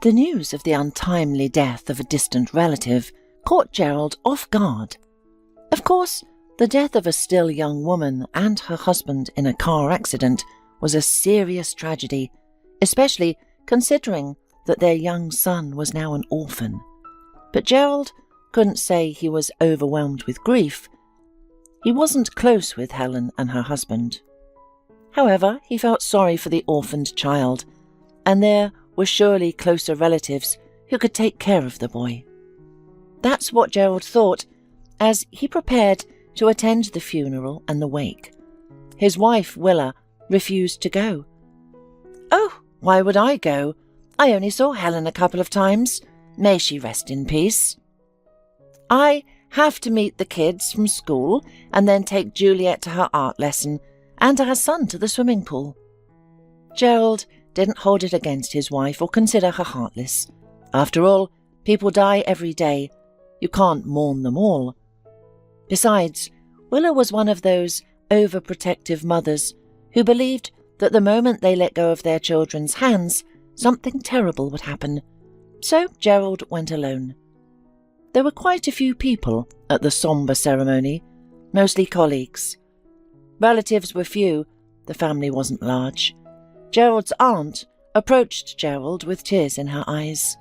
The news of the untimely death of a distant relative caught Gerald off guard. Of course, the death of a still young woman and her husband in a car accident was a serious tragedy, especially considering that their young son was now an orphan. But Gerald couldn't say he was overwhelmed with grief. He wasn't close with Helen and her husband. However, he felt sorry for the orphaned child, and there were surely closer relatives who could take care of the boy. That's what Gerald thought as he prepared to attend the funeral and the wake. His wife, Willa, refused to go. "Oh, why would I go? I only saw Helen a couple of times. May she rest in peace. I have to meet the kids from school and then take Juliet to her art lesson and her son to the swimming pool." Gerald didn't hold it against his wife or consider her heartless. After all, people die every day. You can't mourn them all. Besides, Willa was one of those overprotective mothers who believed that the moment they let go of their children's hands, something terrible would happen. So Gerald went alone. There were quite a few people at the sombre ceremony, mostly colleagues. Relatives were few, the family wasn't large. Gerald's aunt approached Gerald with tears in her eyes.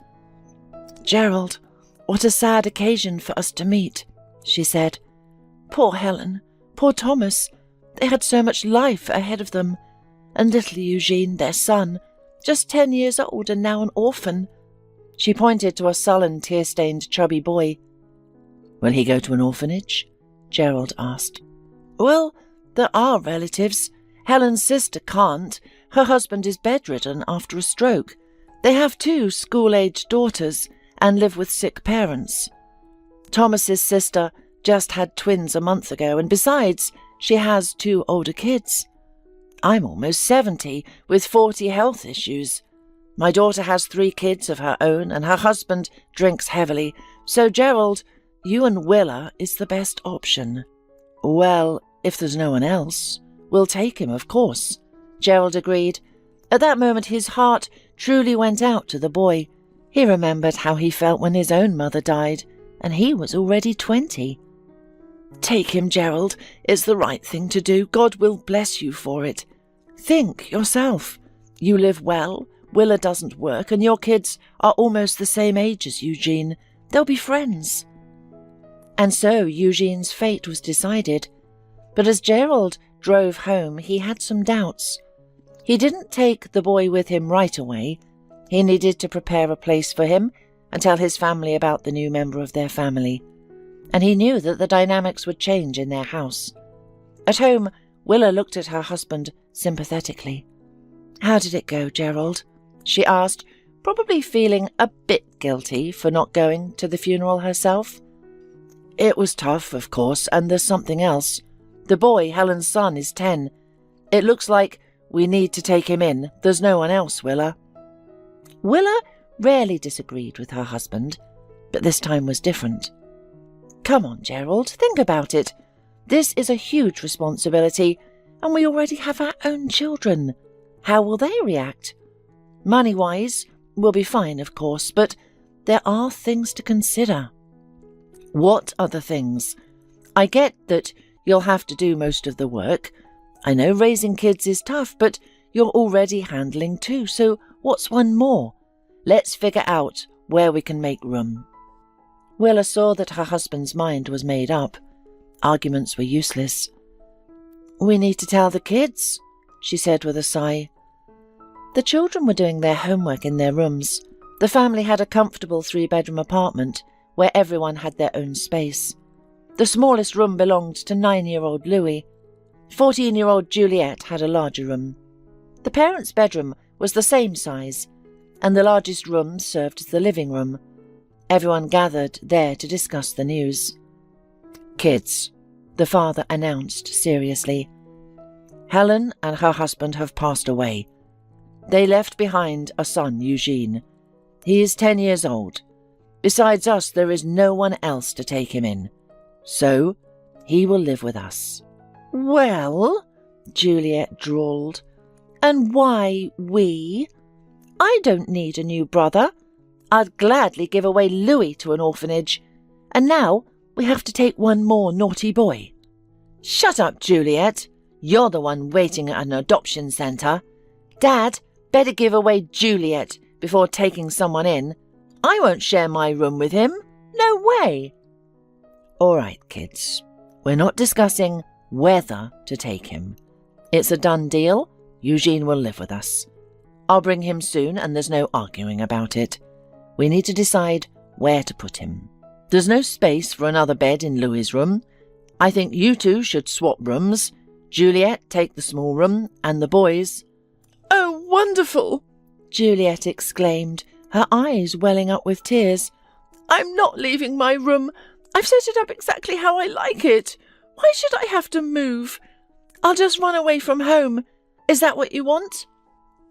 "Gerald, what a sad occasion for us to meet," she said. "Poor Helen, poor Thomas, they had so much life ahead of them. And little Eugene, their son, just 10 years old and now an orphan." She pointed to a sullen, tear-stained, chubby boy. "Will he go to an orphanage?" Gerald asked. "Well, there are relatives. Helen's sister can't. Her husband is bedridden after a stroke. They have 2 school-aged daughters and live with sick parents. Thomas's sister just had twins a month ago, and besides, she has 2 older kids. I'm almost 70, with 40 health issues. My daughter has 3 kids of her own, and her husband drinks heavily. So, Gerald, you and Willa is the best option." "Well, if there's no one else, we'll take him, of course," Gerald agreed. At that moment his heart truly went out to the boy. He remembered how he felt when his own mother died, and he was already 20. "Take him, Gerald. It's the right thing to do. God will bless you for it. Think yourself. You live well, Willa doesn't work, and your kids are almost the same age as Eugene. They'll be friends." And so Eugene's fate was decided. But as Gerald drove home, he had some doubts. He didn't take the boy with him right away. He needed to prepare a place for him and tell his family about the new member of their family. And he knew that the dynamics would change in their house. At home, Willa looked at her husband sympathetically. "How did it go, Gerald?" she asked, probably feeling a bit guilty for not going to the funeral herself. "It was tough, of course, and there's something else. The boy, Helen's son, is 10. It looks like we need to take him in. There's no one else, Willa." Willa rarely disagreed with her husband, but this time was different. "Come on, Gerald, think about it. This is a huge responsibility, and we already have our own children. How will they react? Money-wise, we'll be fine, of course, but there are things to consider." "What are the things? I get that you'll have to do most of the work. I know raising kids is tough, but you're already handling 2, so what's one more? Let's figure out where we can make room." Willa saw that her husband's mind was made up. Arguments were useless. "We need to tell the kids," she said with a sigh. The children were doing their homework in their rooms. The family had a comfortable 3-bedroom apartment where everyone had their own space. The smallest room belonged to 9-year-old Louis. 14-year-old Juliet had a larger room. The parents' bedroom was the same size, and the largest room served as the living room. Everyone gathered there to discuss the news. "Kids," the father announced seriously. "Helen and her husband have passed away. They left behind a son, Eugene. He is 10 years old. Besides us, there is no one else to take him in. So, he will live with us." "Well," Juliet drawled, "and why we? I don't need a new brother. I'd gladly give away Louis to an orphanage. And now we have to take one more naughty boy. Shut up, Juliet. You're the one waiting at an adoption centre. Dad, better give away Juliet before taking someone in. I won't share my room with him. No way. All right, kids. We're not discussing whether to take him. It's a done deal. Eugene will live with us. I'll bring him soon, and there's no arguing about it. We need to decide where to put him. There's no space for another bed in Louis's room. I think you two should swap rooms. Juliet, take the small room, and the boys— "Oh, wonderful!" Juliet exclaimed, her eyes welling up with tears. "I'm not leaving my room. I've set it up exactly how I like it. Why should I have to move? I'll just run away from home. Is that what you want?"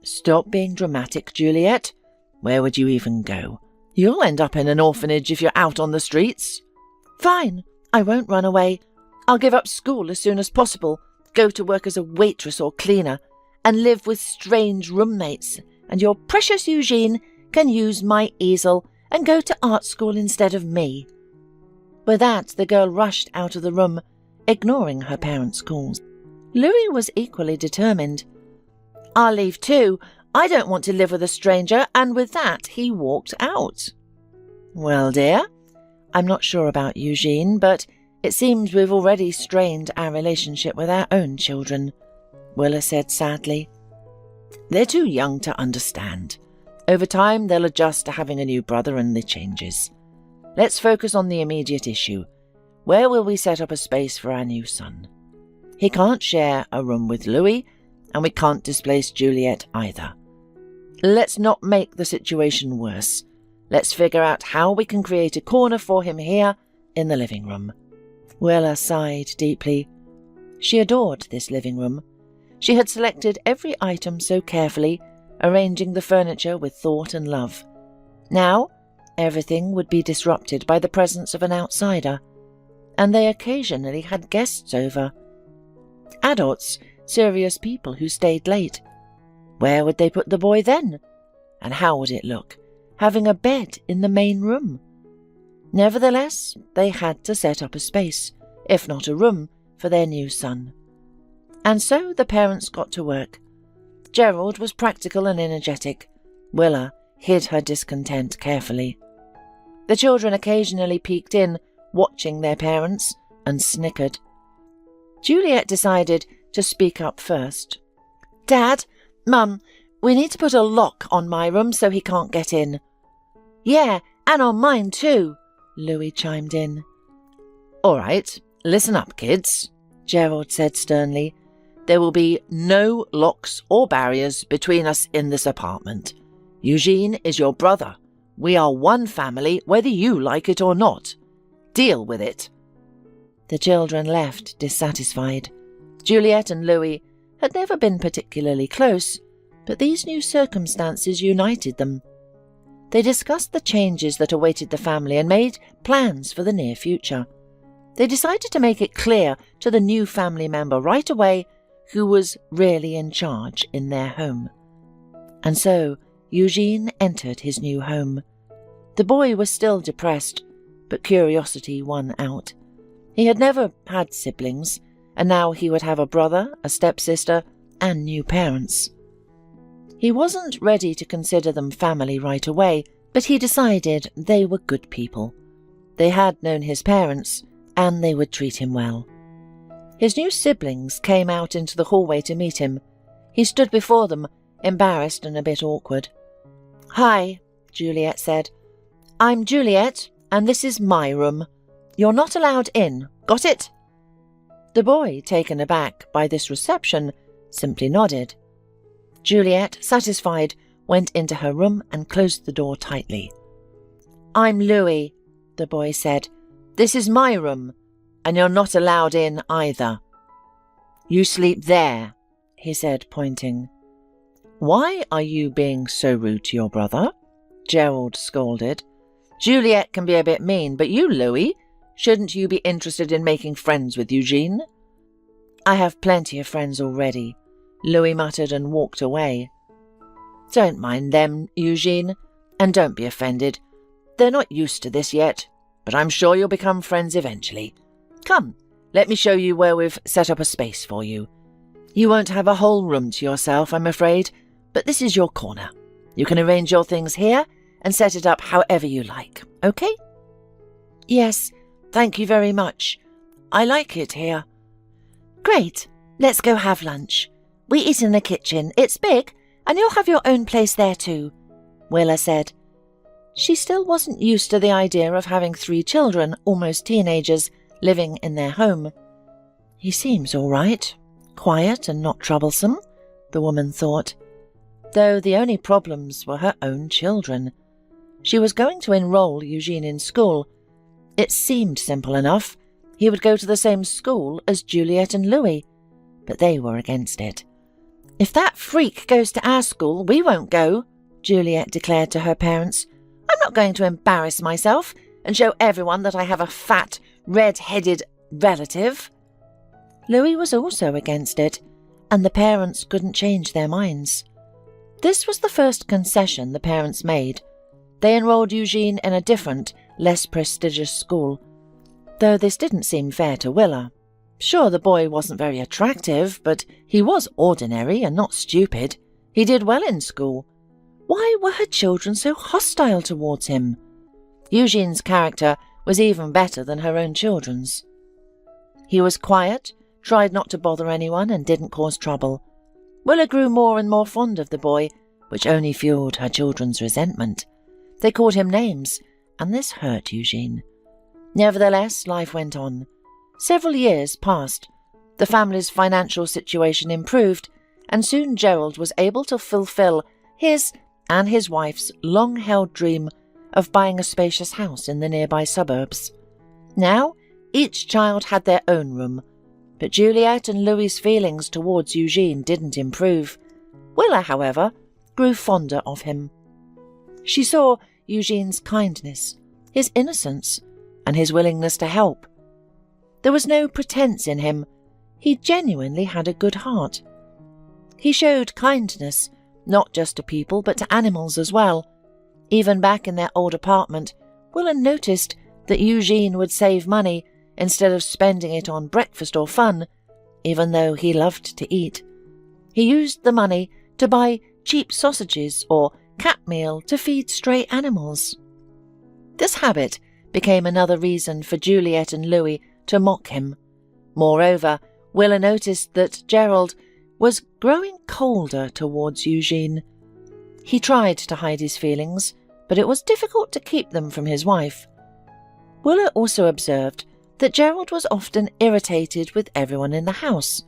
Stop being dramatic, Juliet. Where would you even go? You'll end up in an orphanage if you're out on the streets. Fine, I won't run away. I'll give up school as soon as possible, go to work as a waitress or cleaner, and live with strange roommates, and your precious Eugene can use my easel and go to art school instead of me. With that, the girl rushed out of the room, ignoring her parents' calls. Louis was equally determined. I'll leave too. I don't want to live with a stranger, and with that he walked out. Well, dear, I'm not sure about Eugene, but it seems we've already strained our relationship with our own children, Willa said sadly. They're too young to understand. Over time they'll adjust to having a new brother and the changes. Let's focus on the immediate issue. Where will we set up a space for our new son? He can't share a room with Louis, and we can't displace Juliet either. Let's not make the situation worse. Let's figure out how we can create a corner for him here in the living room. Willa sighed deeply. She adored this living room. She had selected every item so carefully, arranging the furniture with thought and love. Now, everything would be disrupted by the presence of an outsider, and they occasionally had guests over. Adults, serious people who stayed late. Where would they put the boy then? And how would it look, having a bed in the main room? Nevertheless, they had to set up a space, if not a room, for their new son. And so the parents got to work. Gerald was practical and energetic. Willa hid her discontent carefully. The children occasionally peeked in, watching their parents, and snickered. Juliet decided to speak up first. Dad, Mum, we need to put a lock on my room so he can't get in. Yeah, and on mine too, Louis chimed in. All right, listen up, kids, Gerald said sternly. There will be no locks or barriers between us in this apartment. Eugene is your brother. We are one family, whether you like it or not. Deal with it. The children left dissatisfied. Juliet and Louis had never been particularly close, but these new circumstances united them. They discussed the changes that awaited the family and made plans for the near future. They decided to make it clear to the new family member right away who was really in charge in their home. And so Eugene entered his new home. The boy was still depressed, but curiosity won out. He had never had siblings, and now he would have a brother, a stepsister, and new parents. He wasn't ready to consider them family right away, but he decided they were good people. They had known his parents, and they would treat him well. His new siblings came out into the hallway to meet him. He stood before them, embarrassed and a bit awkward. Hi, Juliet said. I'm Juliet, and this is my room. You're not allowed in. Got it? The boy, taken aback by this reception, simply nodded. Juliet, satisfied, went into her room and closed the door tightly. I'm Louis, the boy said. This is my room, and you're not allowed in either. You sleep there, he said, pointing. Why are you being so rude to your brother? Gerald scolded. Juliet can be a bit mean, but you, Louis, shouldn't you be interested in making friends with Eugene? I have plenty of friends already, Louis muttered and walked away. Don't mind them, Eugene. And don't be offended. They're not used to this yet, but I'm sure you'll become friends eventually. Come, let me show you where we've set up a space for you. You won't have a whole room to yourself, I'm afraid, but this is your corner. You can arrange your things here and set it up however you like, okay? Yes, thank you very much. I like it here. Great, let's go have lunch. We eat in the kitchen. It's big, and you'll have your own place there too, Willa said. She still wasn't used to the idea of having 3 children, almost teenagers, living in their home. He seems all right, quiet and not troublesome, the woman thought, though the only problems were her own children. She was going to enroll Eugene in school. It seemed simple enough. He would go to the same school as Juliet and Louis, but they were against it. If that freak goes to our school, we won't go, Juliet declared to her parents. I'm not going to embarrass myself and show everyone that I have a fat, red-headed relative. Louis was also against it, and the parents couldn't change their minds. This was the first concession the parents made. They enrolled Eugene in a different, less prestigious school, though this didn't seem fair to Willa. Sure, the boy wasn't very attractive, but he was ordinary and not stupid. He did well in school. Why were her children so hostile towards him? Eugene's character was even better than her own children's. He was quiet, tried not to bother anyone, and didn't cause trouble. Willa grew more and more fond of the boy, which only fueled her children's resentment. They called him names, and this hurt Eugene. Nevertheless, life went on. Several years passed. The family's financial situation improved, and soon Gerald was able to fulfill his and his wife's long-held dream of buying a spacious house in the nearby suburbs. Now, each child had their own room, but Juliet and Louis's feelings towards Eugene didn't improve. Willa, however, grew fonder of him. She saw Eugene's kindness, his innocence, and his willingness to help. There was no pretense in him. He genuinely had a good heart. He showed kindness, not just to people but to animals as well. Even back in their old apartment, Willa noticed that Eugene would save money instead of spending it on breakfast or fun, even though he loved to eat. He used the money to buy cheap sausages or cat meal to feed stray animals. This habit became another reason for Juliet and Louis to mock him. Moreover, Willa noticed that Gerald was growing colder towards Eugene. He tried to hide his feelings, but it was difficult to keep them from his wife. Willa also observed that Gerald was often irritated with everyone in the house,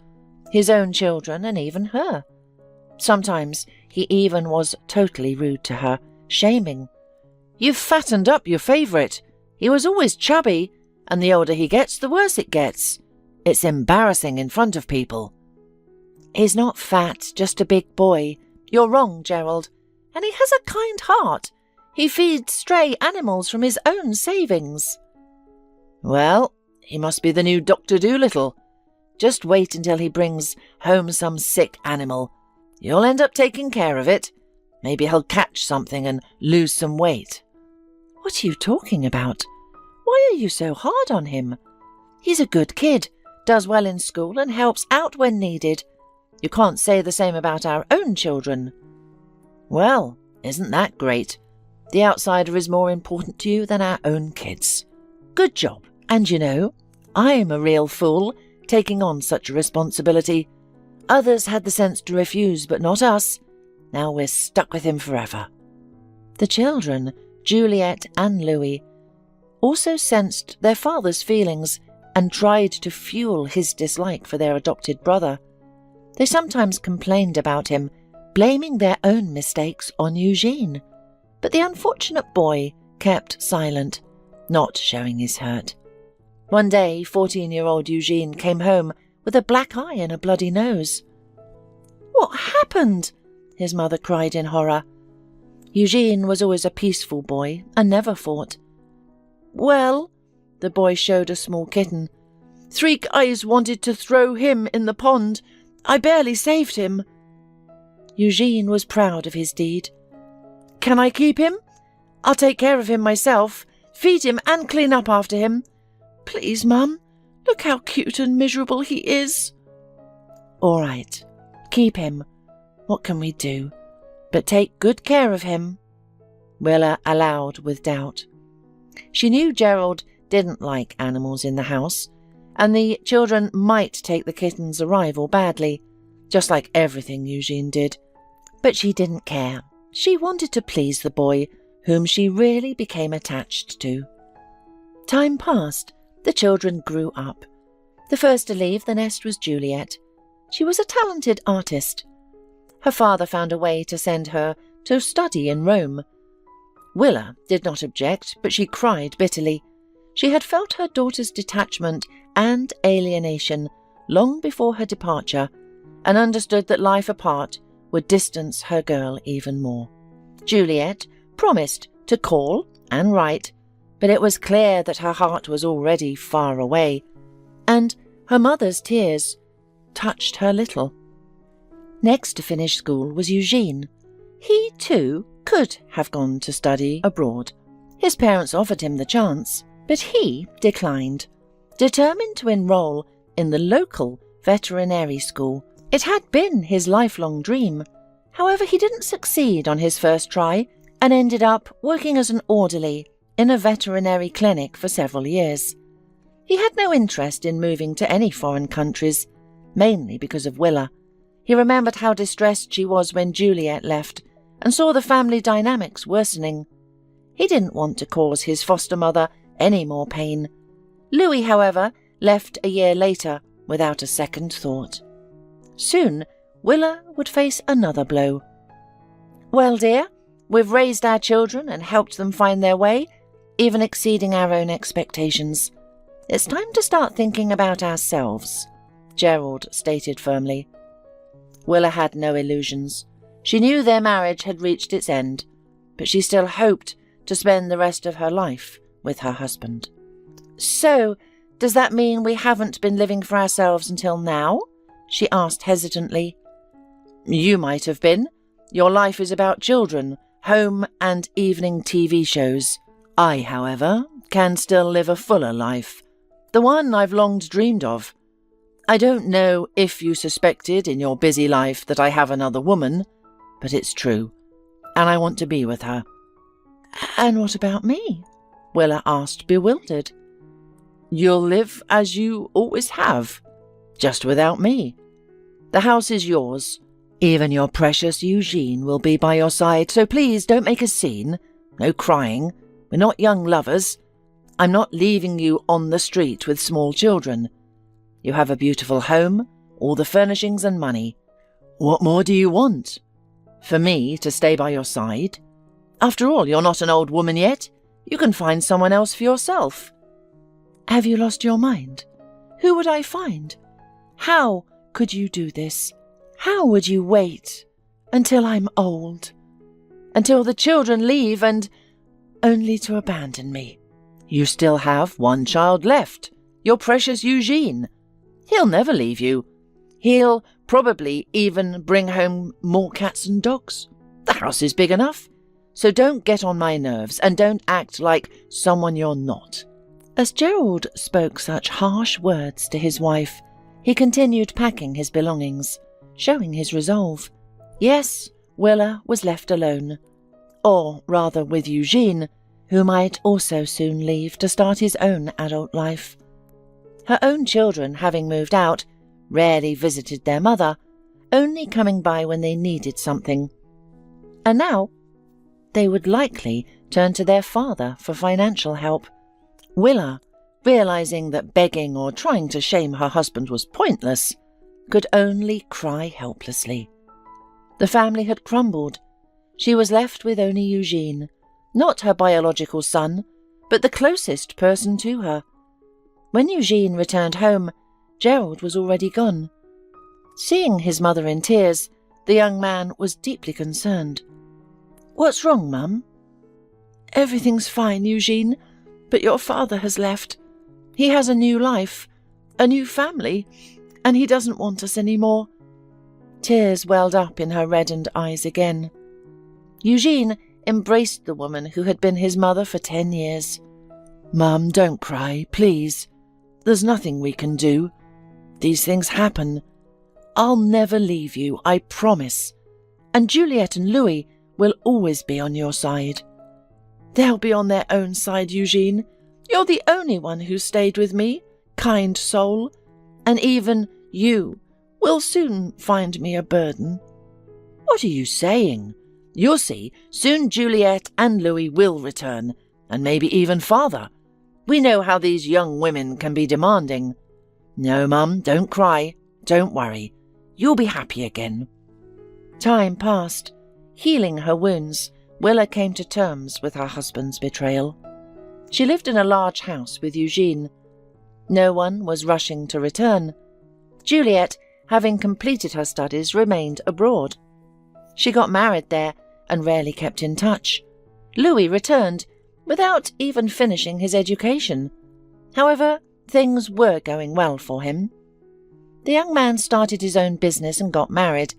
his own children and even her. Sometimes he even was totally rude to her, shaming. "You've fattened up your favourite. He was always chubby, and the older he gets, the worse it gets. It's embarrassing in front of people." "He's not fat, just a big boy. You're wrong, Gerald. And he has a kind heart. He feeds stray animals from his own savings." "Well, he must be the new Dr. Dolittle. Just wait until he brings home some sick animal. You'll end up taking care of it. Maybe he'll catch something and lose some weight." "What are you talking about? Why are you so hard on him? He's a good kid, does well in school and helps out when needed. You can't say the same about our own children." "Well, isn't that great? The outsider is more important to you than our own kids. Good job. And you know, I'm a real fool, taking on such a responsibility. Others had the sense to refuse, but not us. Now we're stuck with him forever." The children, Juliet and Louis, also sensed their father's feelings and tried to fuel his dislike for their adopted brother. They sometimes complained about him, blaming their own mistakes on Eugene. But the unfortunate boy kept silent, not showing his hurt. One day, 14-year-old Eugene came home with a black eye and a bloody nose. "What happened?" his mother cried in horror. Eugene was always a peaceful boy and never fought. "Well," the boy showed a small kitten, "3 guys wanted to throw him in the pond. I barely saved him." Eugene was proud of his deed. "Can I keep him? I'll take care of him myself, feed him and clean up after him. Please, Mum, look how cute and miserable he is. All right, keep him. What can we do? But take good care of him. Willa allowed with doubt. She knew Gerald didn't like animals in the house, and the children might take the kitten's arrival badly, just like everything Eugene did. But she didn't care. She wanted to please the boy, whom she really became attached to. Time passed. The children grew up. The first to leave the nest was Juliet. She was a talented artist. Her father found a way to send her to study in Rome. Willa did not object, but she cried bitterly. She had felt her daughter's detachment and alienation long before her departure, and understood that life apart would distance her girl even more. Juliet promised to call and write, but it was clear that her heart was already far away, and her mother's tears touched her little. Next to finish school was Eugene. He, too, could have gone to study abroad. His parents offered him the chance, but he declined, determined to enroll in the local veterinary school. It had been his lifelong dream. However, he didn't succeed on his first try and ended up working as an orderly in a veterinary clinic for several years. He had no interest in moving to any foreign countries, mainly because of Willa. He remembered how distressed she was when Juliet left and saw the family dynamics worsening. He didn't want to cause his foster mother any more pain. Louis, however, left a year later without a second thought. Soon, Willa would face another blow. Well, dear, we've raised our children and helped them find their way, even exceeding our own expectations. It's time to start thinking about ourselves, Gerald stated firmly. Willa had no illusions. She knew their marriage had reached its end, but she still hoped to spend the rest of her life with her husband. So, does that mean we haven't been living for ourselves until now? She asked hesitantly. You might have been. Your life is about children, home and evening TV shows. I, however, can still live a fuller life, the one I've long dreamed of. I don't know if you suspected in your busy life that I have another woman, but it's true, and I want to be with her. And what about me? Willa asked, bewildered. You'll live as you always have, just without me. The house is yours. Even your precious Eugene will be by your side, so please don't make a scene. No crying. We're not young lovers. I'm not leaving you on the street with small children. You have a beautiful home, all the furnishings and money. What more do you want? For me to stay by your side? After all, you're not an old woman yet. You can find someone else for yourself. Have you lost your mind? Who would I find? How could you do this? How would you wait until I'm old? Until the children leave and only to abandon me? You still have one child left, your precious Eugene. He'll never leave you. He'll probably even bring home more cats and dogs. The house is big enough. So don't get on my nerves and don't act like someone you're not. As Gerald spoke such harsh words to his wife, he continued packing his belongings, showing his resolve. Yes, Willa was left alone, or rather with Eugene, who might also soon leave to start his own adult life. Her own children, having moved out, rarely visited their mother, only coming by when they needed something. And now, they would likely turn to their father for financial help. Willa, realizing that begging or trying to shame her husband was pointless, could only cry helplessly. The family had crumbled. She was left with only Eugene, not her biological son, but the closest person to her. When Eugene returned home, Gerald was already gone. Seeing his mother in tears, the young man was deeply concerned. "What's wrong, Mum?" "Everything's fine, Eugene, but your father has left. He has a new life, a new family, and he doesn't want us anymore." Tears welled up in her reddened eyes again. Eugene embraced the woman who had been his mother for 10 years. "Mum, don't cry, please. There's nothing we can do. These things happen. I'll never leave you, I promise. And Juliet and Louis will always be on your side." "They'll be on their own side, Eugene. You're the only one who stayed with me, kind soul. And even you will soon find me a burden." "What are you saying? You'll see, soon Juliet and Louis will return, and maybe even father. We know how these young women can be demanding. No, Mum, don't cry. Don't worry. You'll be happy again." Time passed. Healing her wounds, Willa came to terms with her husband's betrayal. She lived in a large house with Eugene. No one was rushing to return. Juliet, having completed her studies, remained abroad. She got married there and rarely kept in touch. Louis returned without even finishing his education. However, things were going well for him. The young man started his own business and got married.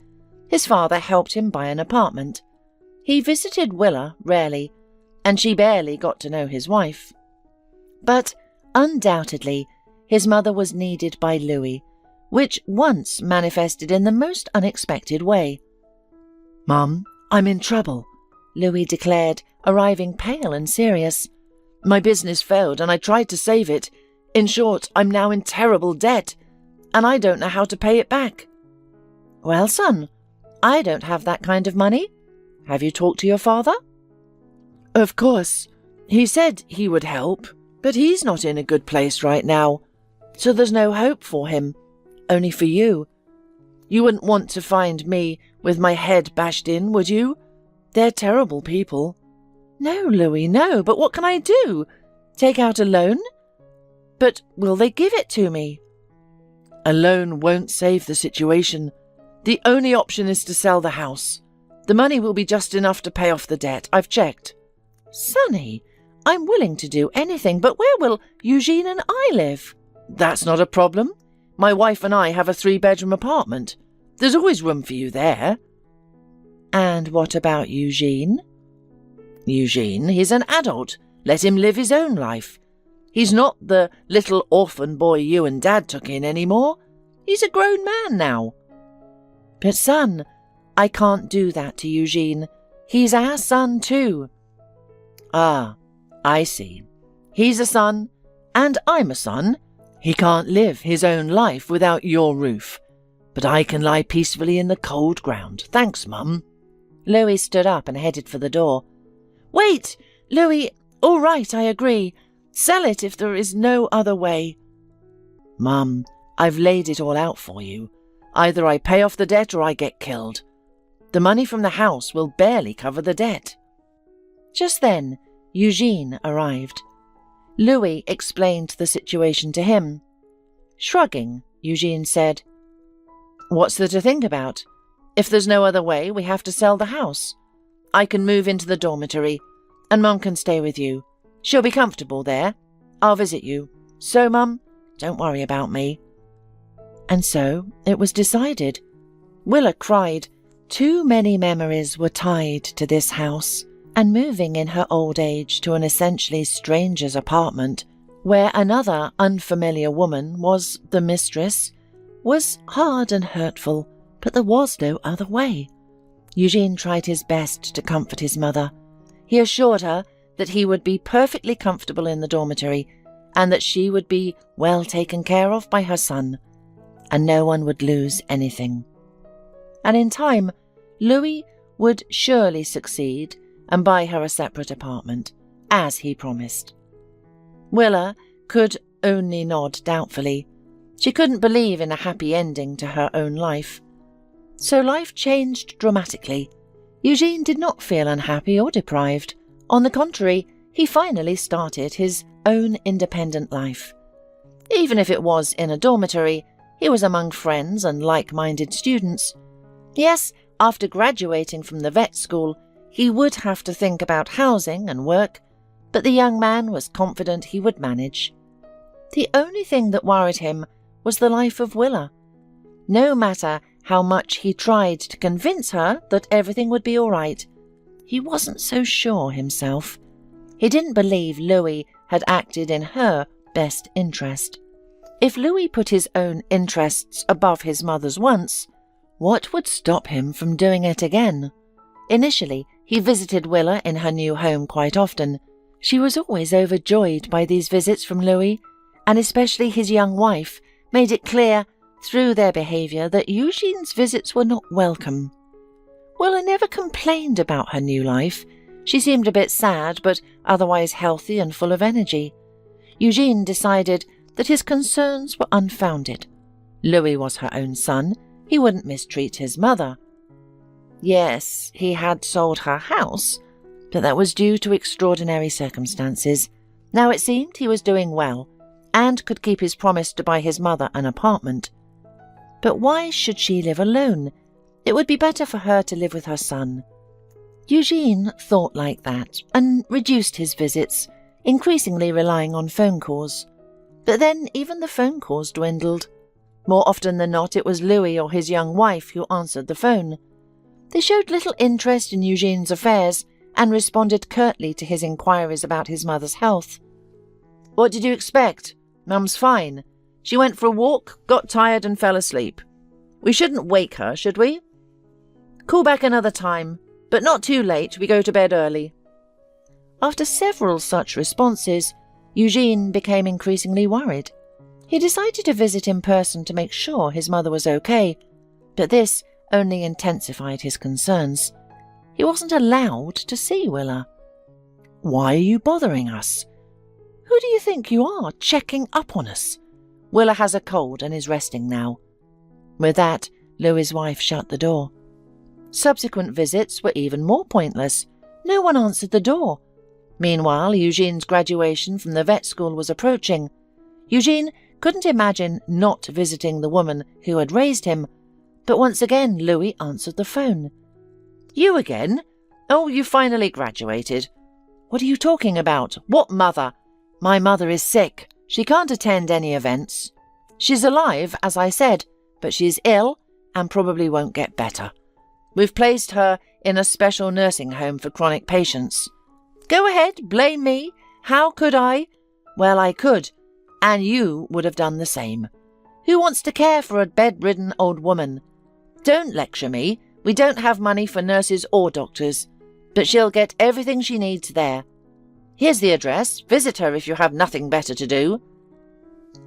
His father helped him buy an apartment. He visited Willa rarely, and she barely got to know his wife. But undoubtedly, his mother was needed by Louis, which once manifested in the most unexpected way. "Mum, I'm in trouble," Louis declared, arriving pale and serious. "My business failed and I tried to save it. In short, I'm now in terrible debt, and I don't know how to pay it back." "Well, son, I don't have that kind of money. Have you talked to your father?" "Of course. He said he would help, but he's not in a good place right now, so there's no hope for him, only for you. You wouldn't want to find me with my head bashed in, would you? They're terrible people." "No, Louis, no, but what can I do? Take out a loan? But will they give it to me?" "A loan won't save the situation. The only option is to sell the house. The money will be just enough to pay off the debt. I've checked." "Sonny, I'm willing to do anything, but where will Eugene and I live?" "That's not a problem. My wife and I have a 3-bedroom apartment. There's always room for you there." "And what about Eugene?" "Eugene, he's an adult. Let him live his own life. He's not the little orphan boy you and Dad took in anymore. He's a grown man now." "But son, I can't do that to Eugene. He's our son too." "Ah, I see. He's a son, and I'm a son. He can't live his own life without your roof. But I can lie peacefully in the cold ground. Thanks, Mum." Louis stood up and headed for the door. "Wait, Louis. All right, I agree. Sell it if there is no other way." "Mum, I've laid it all out for you. Either I pay off the debt or I get killed. The money from the house will barely cover the debt." Just then, Eugene arrived. Louis explained the situation to him. Shrugging, Eugene said, "What's there to think about? If there's no other way, we have to sell the house. I can move into the dormitory, and Mum can stay with you. She'll be comfortable there. I'll visit you. So, Mum, don't worry about me." And so it was decided. Willa cried. Too many memories were tied to this house, and moving in her old age to an essentially stranger's apartment, where another unfamiliar woman was the mistress, was hard and hurtful, but there was no other way. Eugene tried his best to comfort his mother. He assured her that he would be perfectly comfortable in the dormitory, and that she would be well taken care of by her son, and no one would lose anything. And in time, Louis would surely succeed and buy her a separate apartment, as he promised. Willa could only nod doubtfully. She couldn't believe in a happy ending to her own life. So life changed dramatically. Eugene did not feel unhappy or deprived. On the contrary, he finally started his own independent life. Even if it was in a dormitory, he was among friends and like-minded students. Yes, after graduating from the vet school, he would have to think about housing and work, but the young man was confident he would manage. The only thing that worried him was the life of Willa. No matter how much he tried to convince her that everything would be all right, He wasn't so sure himself. He didn't believe Louis had acted in her best interest. If Louis put his own interests above his mother's once, what would stop him from doing it again? Initially, he visited Willa in her new home quite often. She was always overjoyed by these visits from Louis, and especially his young wife made it clear through their behaviour that Eugene's visits were not welcome. Willa never complained about her new life. She seemed a bit sad, but otherwise healthy and full of energy. Eugene decided that his concerns were unfounded. Louis was her own son. He wouldn't mistreat his mother. Yes, he had sold her house, but that was due to extraordinary circumstances. Now it seemed he was doing well, and could keep his promise to buy his mother an apartment. But why should she live alone? It would be better for her to live with her son. Eugene thought like that, and reduced his visits, increasingly relying on phone calls. But then even the phone calls dwindled. More often than not, it was Louis or his young wife who answered the phone. They showed little interest in Eugene's affairs and responded curtly to his inquiries about his mother's health. "What did you expect? Mum's fine. She went for a walk, got tired and fell asleep. We shouldn't wake her, should we? Call back another time, but not too late. We go to bed early." After several such responses, Eugene became increasingly worried. He decided to visit in person to make sure his mother was okay, but this only intensified his concerns. He wasn't allowed to see Willa. "Why are you bothering us? Who do you think you are, checking up on us? Willa has a cold and is resting now." With that, Louis's wife shut the door. Subsequent visits were even more pointless. No one answered the door. Meanwhile, Eugene's graduation from the vet school was approaching. Eugene couldn't imagine not visiting the woman who had raised him, but once again Louis answered the phone. "You again? Oh, you finally graduated. What are you talking about? What mother? My mother is sick. She can't attend any events. She's alive, as I said, but she's ill and probably won't get better. We've placed her in a special nursing home for chronic patients." "Go ahead, blame me. How could I?" "Well, I could, and you would have done the same. Who wants to care for a bedridden old woman? Don't lecture me. We don't have money for nurses or doctors, but she'll get everything she needs there. Here's the address. Visit her if you have nothing better to do."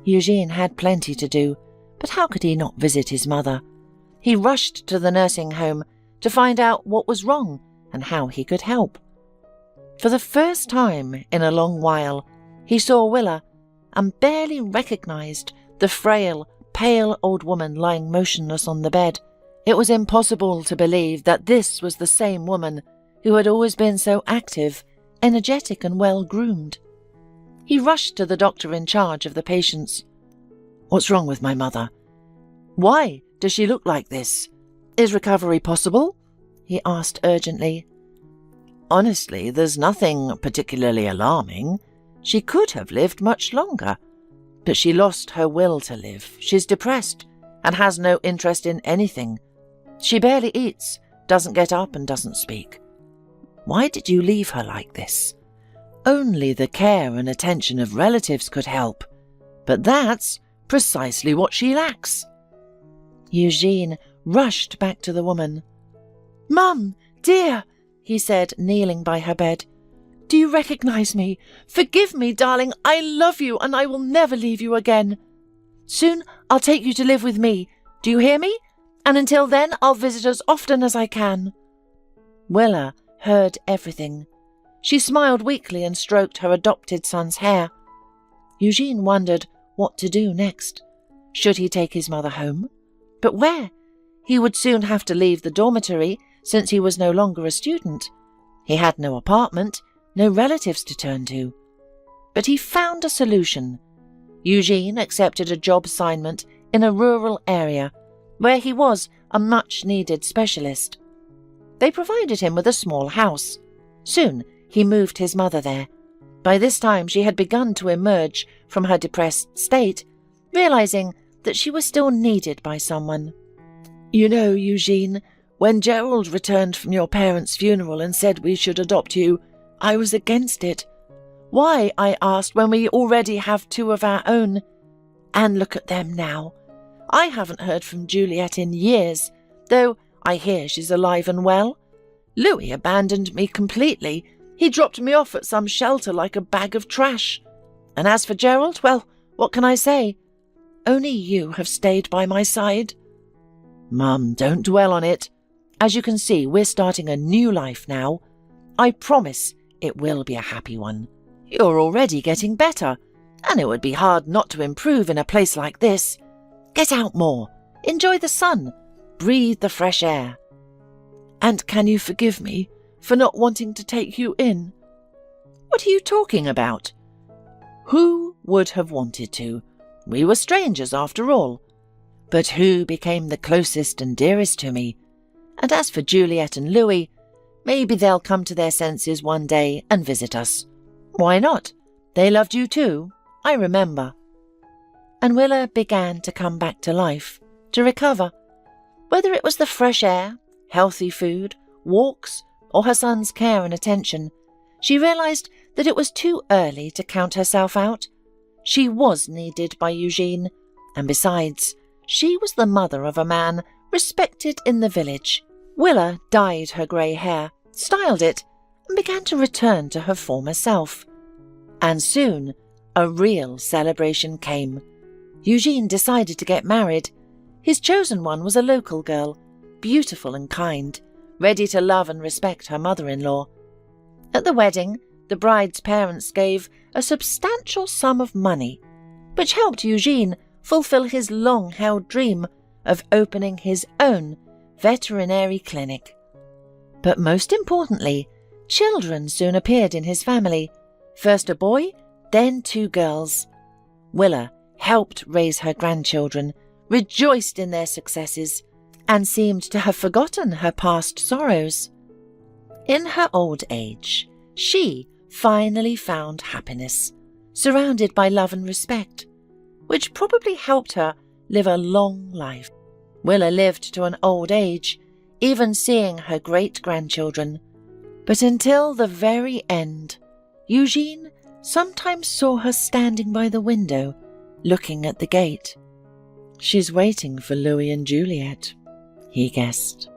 Eugene had plenty to do, but how could he not visit his mother? He rushed to the nursing home to find out what was wrong and how he could help. For the first time in a long while, he saw Willa and barely recognized the frail, pale old woman lying motionless on the bed. It was impossible to believe that this was the same woman who had always been so active, energetic and well-groomed. He rushed to the doctor in charge of the patients. "What's wrong with my mother? Why does she look like this? Is recovery possible?" he asked urgently. "Honestly, there's nothing particularly alarming. She could have lived much longer, but she lost her will to live. She's depressed and has no interest in anything. She barely eats, doesn't get up and doesn't speak. Why did you leave her like this? Only the care and attention of relatives could help, but that's precisely what she lacks." Eugene rushed back to the woman. "Mum, dear," he said, kneeling by her bed. "Do you recognize me? Forgive me, darling. I love you and I will never leave you again. Soon I'll take you to live with me. Do you hear me? And until then I'll visit as often as I can." Willa heard everything. She smiled weakly and stroked her adopted son's hair. Eugene wondered what to do next. Should he take his mother home? But where? He would soon have to leave the dormitory since he was no longer a student. He had no apartment, no relatives to turn to. But he found a solution. Eugene accepted a job assignment in a rural area where he was a much-needed specialist. They provided him with a small house. Soon he moved his mother there. By this time she had begun to emerge from her depressed state, realizing that she was still needed by someone. "You know, Eugene, When Gerald returned from your parents' funeral and said we should adopt you, I was against it. Why, I asked, when we already have 2 of our own? And look at them now. I haven't heard from Juliet in years, though I hear she's alive and well. Louis abandoned me completely. He dropped me off at some shelter like a bag of trash. And as for Gerald, well, what can I say? Only you have stayed by my side. Mum, don't dwell on it. As you can see, we're starting a new life now. I promise it will be a happy one. You're already getting better, and it would be hard not to improve in a place like this. Get out more, enjoy the sun, breathe the fresh air. And can you forgive me for not wanting to take you in? What are you talking about? Who would have wanted to? We were strangers after all. But who became the closest and dearest to me? And as for Juliet and Louis, maybe they'll come to their senses one day and visit us. Why not? They loved you too, I remember. And Willa began to come back to life, to recover. Whether it was the fresh air, healthy food, walks, or her son's care and attention, she realized that it was too early to count herself out. She was needed by Eugene, and besides, she was the mother of a man respected in the village. Willa dyed her grey hair, styled it, and began to return to her former self. And soon, a real celebration came. Eugene decided to get married. His chosen one was a local girl, beautiful and kind, ready to love and respect her mother-in-law. At the wedding, the bride's parents gave a substantial sum of money, which helped Eugene fulfill his long-held dream of opening his own veterinary clinic. But most importantly, children soon appeared in his family, first a boy, then 2 girls. Willa helped raise her grandchildren, rejoiced in their successes, and seemed to have forgotten her past sorrows. In her old age, she finally found happiness, surrounded by love and respect, which probably helped her live a long life. Willa lived to an old age, even seeing her great-grandchildren. But until the very end, Eugene sometimes saw her standing by the window, looking at the gate. She's waiting for Louis and Juliet, he guessed.